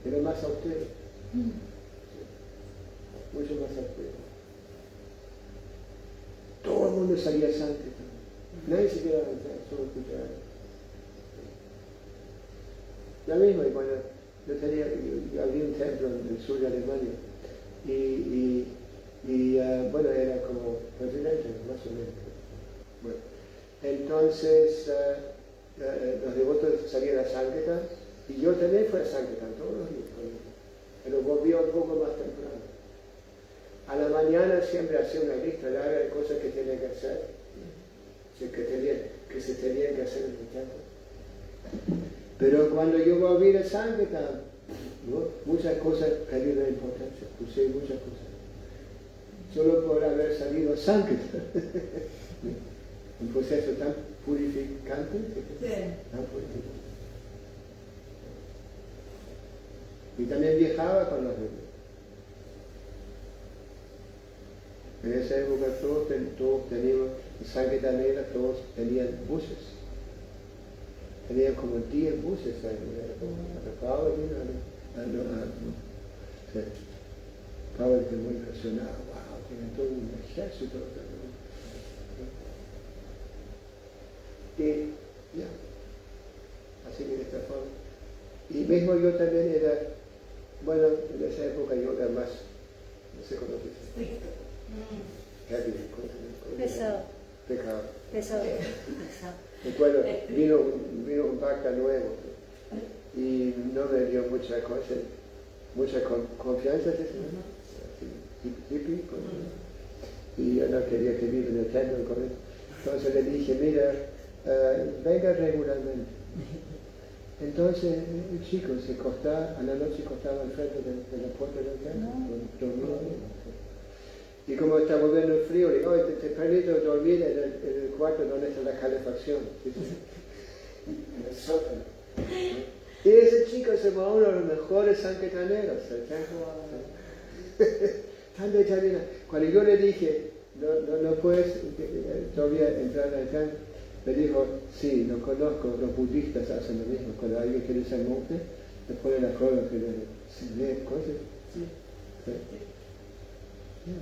Era más austero. Mucho más austero. Todo el mundo salía santo. Nadie se quedaba solo escuchar. La misma, y cuando yo abrí un templo en el sur de Alemania, y bueno, era como presidente, más o menos. Bueno, entonces los devotos salían a Sankirtan, y yo también fui a Sankirtan todos los días, pero volvía un poco más temprano. A la mañana siempre hacía una lista larga de cosas que tenía que hacer, que se tenían que hacer en el templo. Pero cuando yo volví a Sankirtan, muchas cosas perdieron la importancia, puse muchas cosas. Solo por haber salido a Sankirtan. Un proceso tan purificante. Tan purificante. Y también viajaba con los niños. En esa época todos teníamos, en Sankirtanera todos tenían buses. Tenían como 10 buses ahí. Pablo quedó muy impresionado. Wow, tienen todo un ejército. Y ya. Así que de esta forma. Y mismo yo también era, bueno, en esa época yo era más, no sé cómo se dice. Pesado. Pecado. Pesado. Recuerdo, vino un vaca nuevo y no me dio mucha confianza, hippie, y yo no quería que viva en el templo con él. Entonces le dije, mira, venga regularmente. Entonces el chico a la noche acostaba al frente de la puerta del templo, dormía. Y como está volviendo el frío, le digo, te permito dormir en el cuarto donde está la calefacción, en el sótano. Y ese chico se fue uno de los mejores sankirtaneros. Tan determinado. Cuando yo le dije, no puedes todavía entrar al templo, me dijo, sí, lo conozco, los budistas hacen lo mismo. Cuando alguien quiere ser monje, le ponen la prueba que se lee cosas. Sí.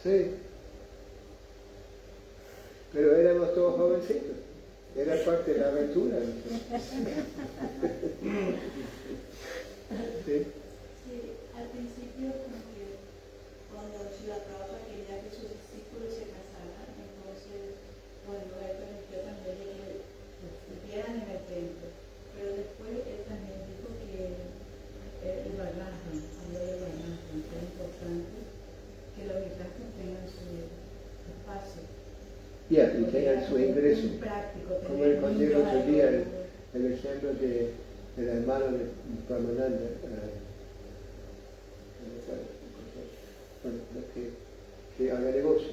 Sí, pero éramos todos jovencitos, era parte de la aventura. ¿Sí? Sí, al principio como que cuando Srila Prabhupada quería que sus discípulos se casaran, entonces, bueno, él permitió también que vivieran en el templo, pero después él también dijo que el Varnashram, habló del Varnashram, que era importante que los viajes tengan su espacio. Ya, y tengan su ingreso. Práctico, como el conté el otro día, el ejemplo del hermano de Brahmananda, que haga negocio.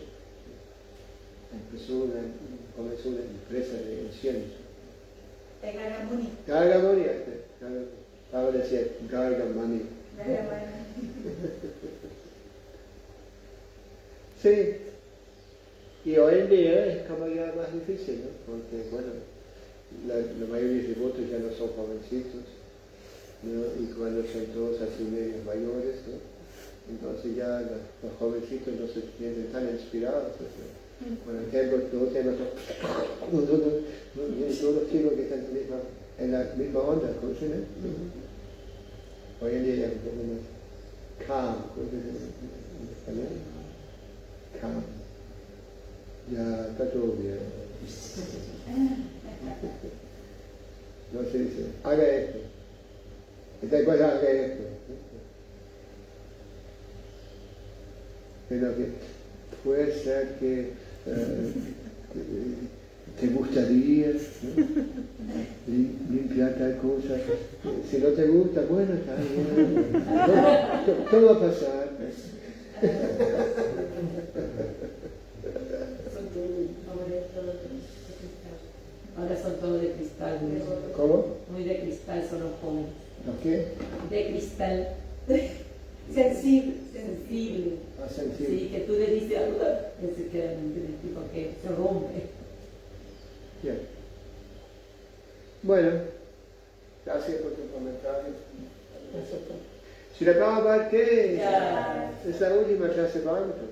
comenzó una empresa de incienso. De Gargamuni. Gargamuni, Pablo decía Gargamuni. Sí, y hoy en día es como ya más difícil, ¿no? Porque, bueno, la mayoría de devotos ya no son jovencitos, ¿no? Y cuando son todos así medios mayores, ¿no? Entonces ya los jovencitos no se sienten tan inspirados, ¿no? Por ejemplo, todos los chicos que están en la misma onda, ¿cómo se llama? Hoy en día ya un poco más calm, ¿cómo se llama en español? Calm. Ya está todo bien. No se dice, haga esto. Esta cosa haga esto. Pero que puede ser que te gustaría, ¿no? Limpiar tal cosa. Si no te gusta, bueno, está bien. Todo va a pasar. Ahora son todos de cristal. ¿Cómo? Muy de cristal son los jóvenes. ¿Los qué? De cristal. Sensible. Sensible. Más sensible. Sí, que tú le dices algo, es que tipo que se rompe. Bien. Bueno, gracias por tu comentario. Si la Prabhupada, ¿qué es? Es la última clase básica.